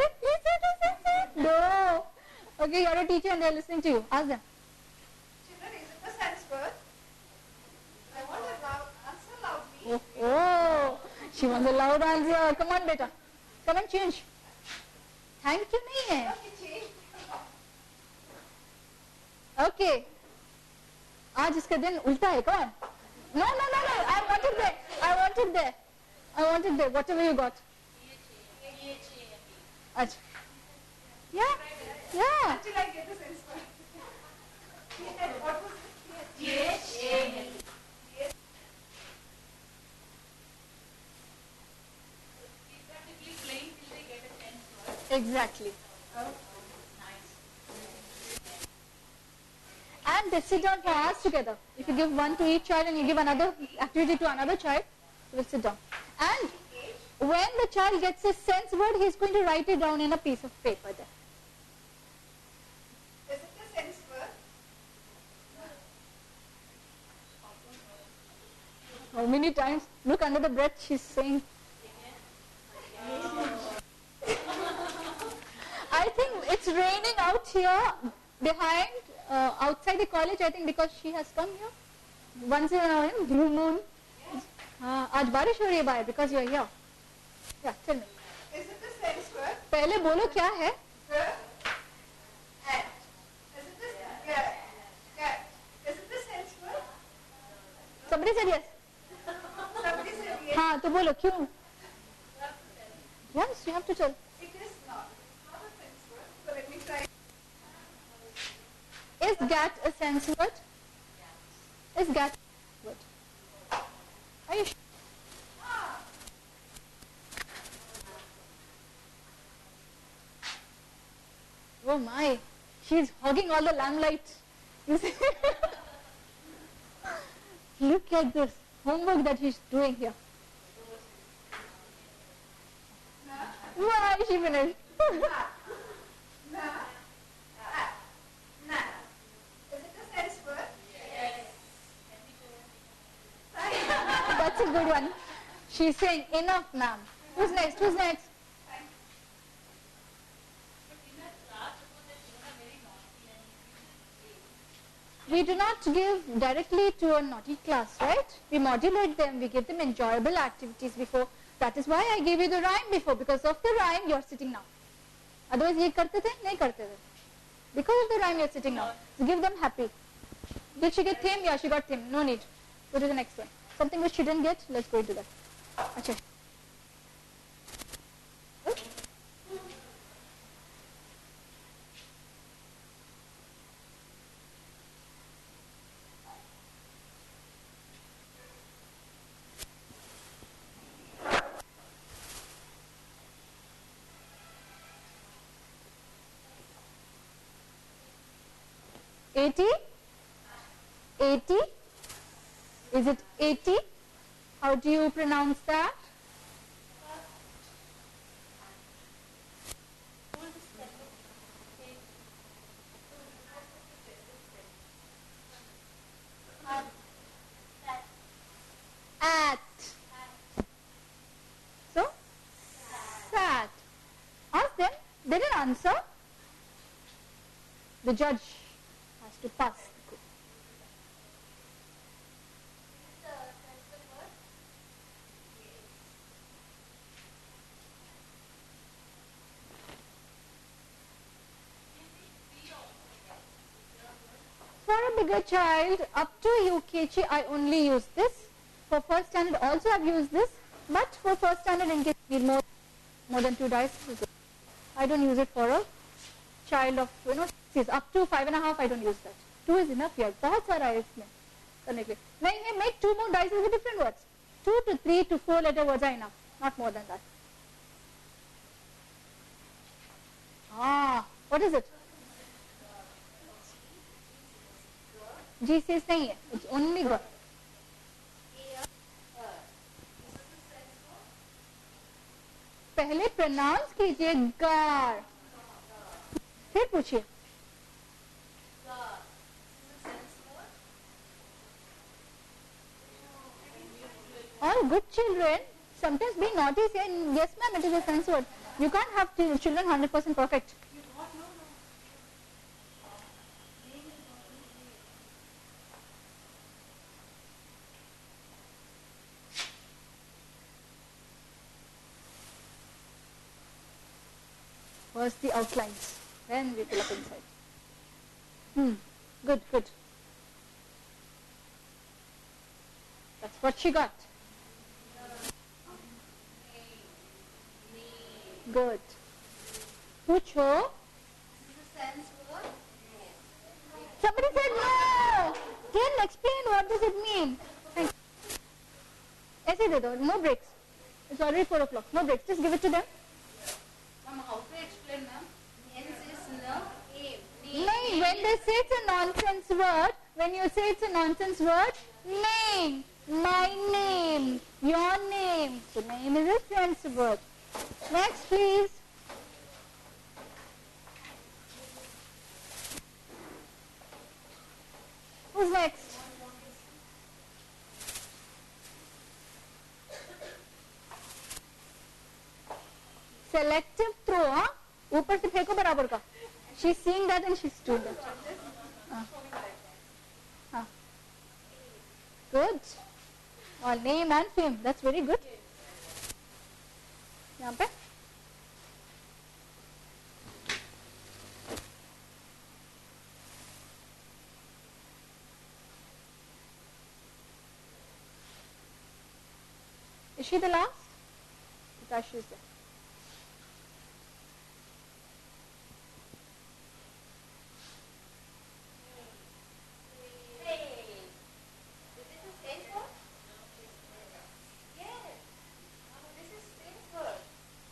No. Okay, you're a teacher and they're listening to you. Ask them. Children, is it a sense word? I want to answer loudly. Oh, she wants a loud answer. Come on, beta. Come and change. Thank you, nahi hai. Okay, change. Okay. आज इसका दिन उल्टा है. Come on. No. I want it there. I want it there. Whatever you got. अच्छा. Yeah. Until I get the sense word. What was it? Exactly. And they sit down for hours together. If you give one to each child and you give another activity to another child, they will sit down. And when the child gets a sense word, he is going to write it down in a piece of paper there. Is it a sense word? How many times? Look, under the breath she's saying. I think it's raining out here behind, outside the college, I think, because she has come here. Once in a while, blue moon. आज बारिश हो रही है बाहर because you are here. Yeah, tell me. Is it a sense word? पहले बोलो क्या है? Cat. Is it a cat? Is it a sense word? Somebody said yes. Somebody said yes. हाँ तो बोलो क्यों? Yes, you have to tell. It is not. Not a sense word. So let me try. Is gat a sense word? Is gat a word? Are you sure? Oh my, she's hogging all the lamplight. You see? Look at this homework that she's doing here. Why she finished? Is it a sense word? That's a good one. She's saying enough, ma'am. Who's next? We do not give directly to a naughty class, right? We modulate them, we give them enjoyable activities before. That is why I gave you the rhyme before. Because of the rhyme, you are sitting now. Otherwise, ये करते थे? नहीं करते थे. Because of the rhyme, you are sitting now. So give them happy. Did she get theme? Yeah, she got theme. No need. Go to the next one. Something which she didn't get, let's go into that. Achha. $80? Is it 80? How do you pronounce that? At. So? Sat. Ask them. They didn't answer. The judge has to pass. For a bigger child, up to UKG, I only use this. For first standard, also I've used this. But for first standard, in case you need more than 2 dice, I don't use it for a child of, up to 5.5, I don't use that. 2 is enough here. बहुत सारा है इसमें करने के लिए. नहीं, make 2 more dice with different words. 2 to 3 to 4 letter words are enough. Not more than that. What is it? G says नहीं है. It's only God. पहले pronounce कीजिए gar. फिर पूछिए. All good children sometimes be naughty say yes ma'am it is a sense word. You can't have children 100% perfect. First the outlines, then we fill up inside. Good, good. That's what she got. Good. Pucho. Somebody said no. Then explain what does it mean. Thanks. ऐसे दे दो, no breaks. It's already 4 o'clock. No breaks. Just give it to them. Mama, how to explain, ma'am? Hence is no aim. Nahin, when they say it's a nonsense word, when you say it's a nonsense word, name, my name, your name. So name is a sense word. Next, please. Who's next? Selective throw, हाँ? ऊपर से फेंको बराबर का. She's seeing that and she's doing that. Good. All name and fame. That's very good. यहाँ पे. Is she the last? Because she's there.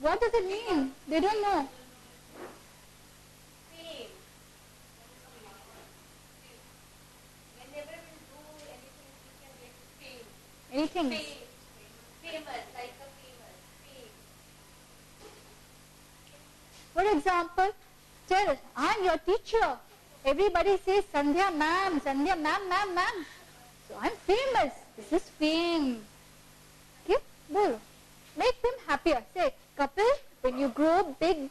What does it mean? They don't know. Fame. Whenever we do anything, we can get fame. Anything. Fame. Famous, like a famous. Fame. For example, tell, I'm your teacher. Everybody says Sandhya ma'am, ma'am. So I'm famous. This is fame. Okay? Bol. Make them happier. Say, Kapil, when you grow big,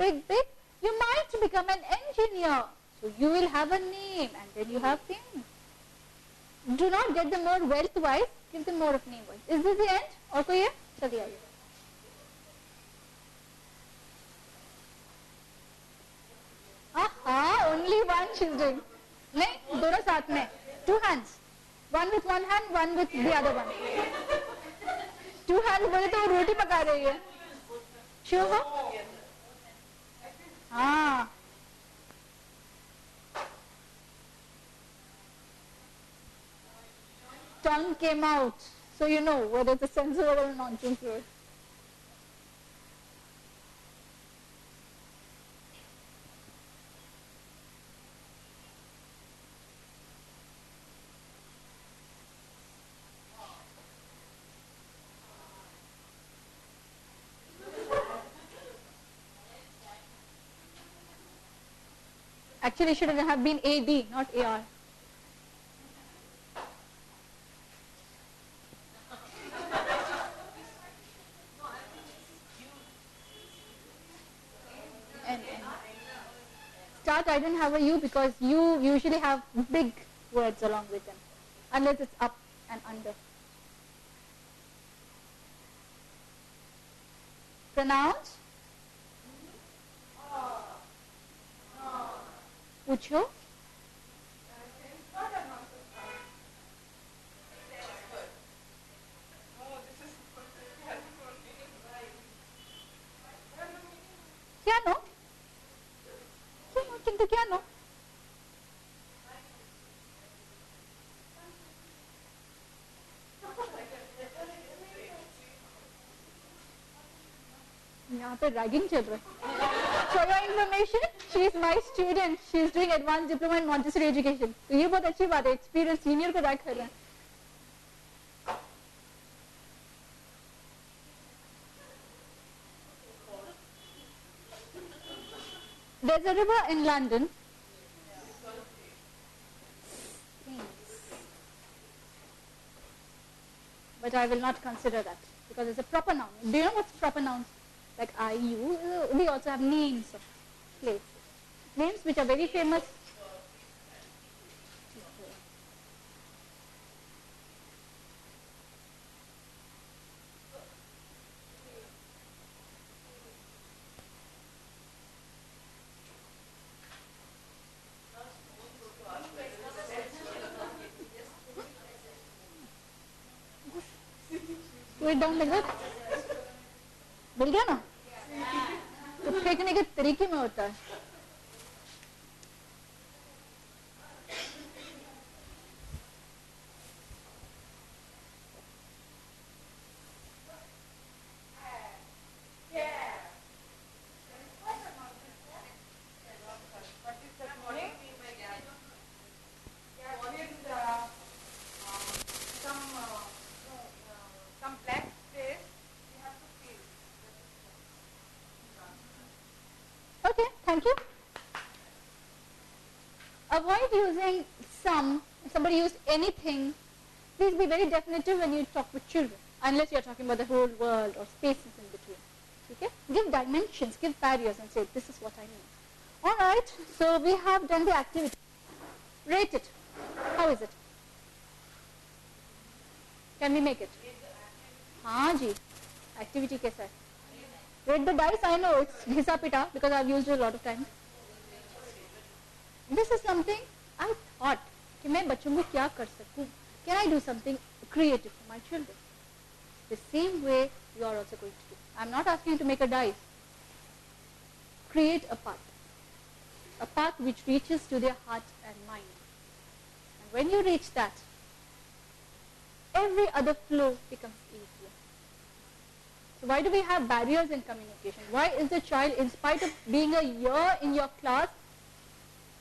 you might become an engineer. So you will have a name and then you have fame. Do not get them more wealth-wise, give them more of name-wise. Is this the end? और कोई है? चलिए आइए. Aha, only one she's doing. नहीं, दोनों साथ में. 2 hands. One with one hand, one with the other one. 2 hands बोले तो वो रोटी पका रही है. Sure हो? हाँ. Tongue came out, so you know whether it's a sense word or a nonsense word. Actually, it should have been AD, not AR. And start, I didn't have a U because you usually have big words along with them, unless it's up and under. Pronounce. पूछो. क्या no? किंतु क्या no? यहाँ पे ragging चल रहा है. For your information, she is my student. She is doing advanced diploma in Montessori education. तो ये बहुत अच्छी बात है. Experience senior को रैग कर रहा है. There's a river in London. But I will not consider that because it's a proper noun. Do you know what's proper nouns? like IU. We also have names of places. Names which are very famous. Put it down like that. मिल गया ना? तो फेंकने के तरीके में होता है. Some black space you have to fill. Okay, thank you. Avoid using some. If somebody used anything, please be very definitive when you talk with children, unless you are talking about the whole world or spaces in between. Okay? Give dimensions, give barriers and say, this is what I mean. Alright, so we have done the activity. Rate it. How is it? Can we make it? हाँ जी. Activity कैसा है? Rate the dice, I know it's घिसा पिटा because I've used it a lot of times. This is something I thought कि मैं बच्चों को क्या कर सकूं. Can I do something creative for my children? The same way you are also going to do. I'm not asking you to make a dice. Create a path which reaches to their heart and mind. And when you reach that, every other flow becomes easier. So why do we have barriers in communication? Why is the child, in spite of being a year in your class,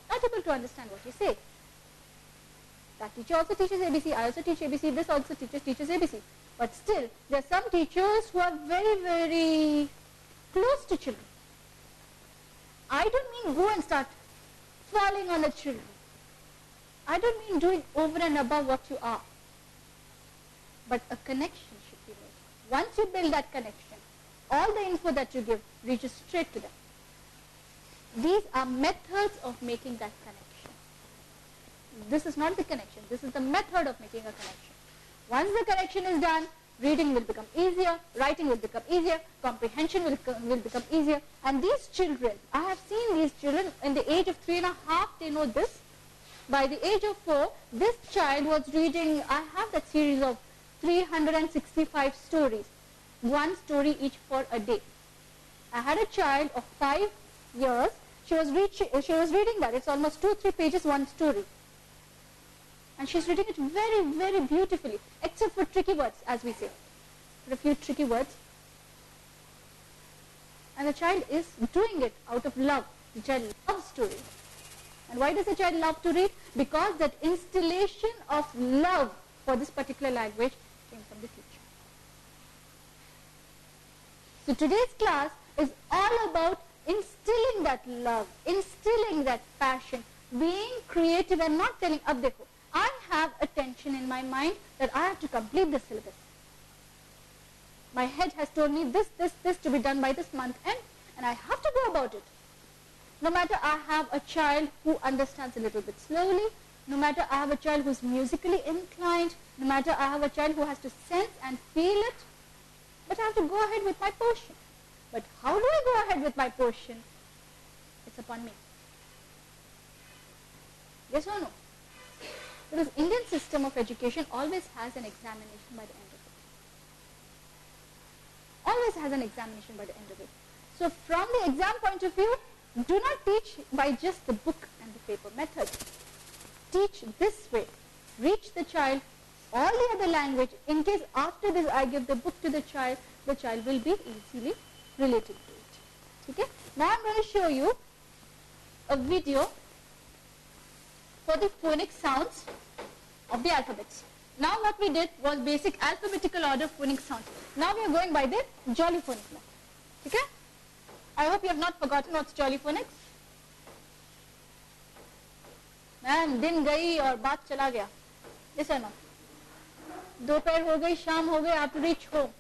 not able to understand what you say? That teacher also teaches ABC, I also teach ABC, this also teaches ABC. But still, there are some teachers who are very, very close to children. I don't mean go and start falling on the children. I don't mean doing over and above what you are. But a connection should be made. Once you build that connection, all the info that you give reaches straight to them. These are methods of making that connection. This is not the connection. This is the method of making a connection. Once the connection is done, reading will become easier, writing will become easier, comprehension will become easier. And these children, I have seen these children in the age of 3.5, they know this. By the age of 4, this child was reading, I have that series of 365 stories, one story each for a day. I had a child of 5 years, she was reading that. It's almost 2-3 pages, one story. And she's reading it very, very beautifully, except for tricky words, as we say. For a few tricky words. And the child is doing it out of love. The child loves to read. And why does the child love to read? Because that installation of love for this particular language came from the teacher. So today's class is all about instilling that love, instilling that passion, being creative and not telling, ab dekho, I have a tension in my mind that I have to complete the syllabus. My head has told me this to be done by this month end, and I have to go about it. No matter I have a child who understands a little bit slowly, no matter I have a child who's musically inclined, no matter I have a child who has to sense and feel it, but I have to go ahead with my portion. But how do I go ahead with my portion? It's upon me. Yes or no? Because Indian system of education always has an examination by the end of it. Always has an examination by the end of it. So from the exam point of view, do not teach by just the book and the paper method. Teach this way. Reach the child all the other language. In case after this I give the book to the child will be easily related to it. Okay? Now I'm going to show you a video for the phonic sounds of the alphabets. Now what we did was basic alphabetical order phonic sounds. Now we are going by the jolly phonic method. Okay? I hope you have not forgotten what's jolly phonics. Ma'am दिन गई और बात चला गया. Yes or no? दोपहर हो गई, शाम हो गई, आप reach home.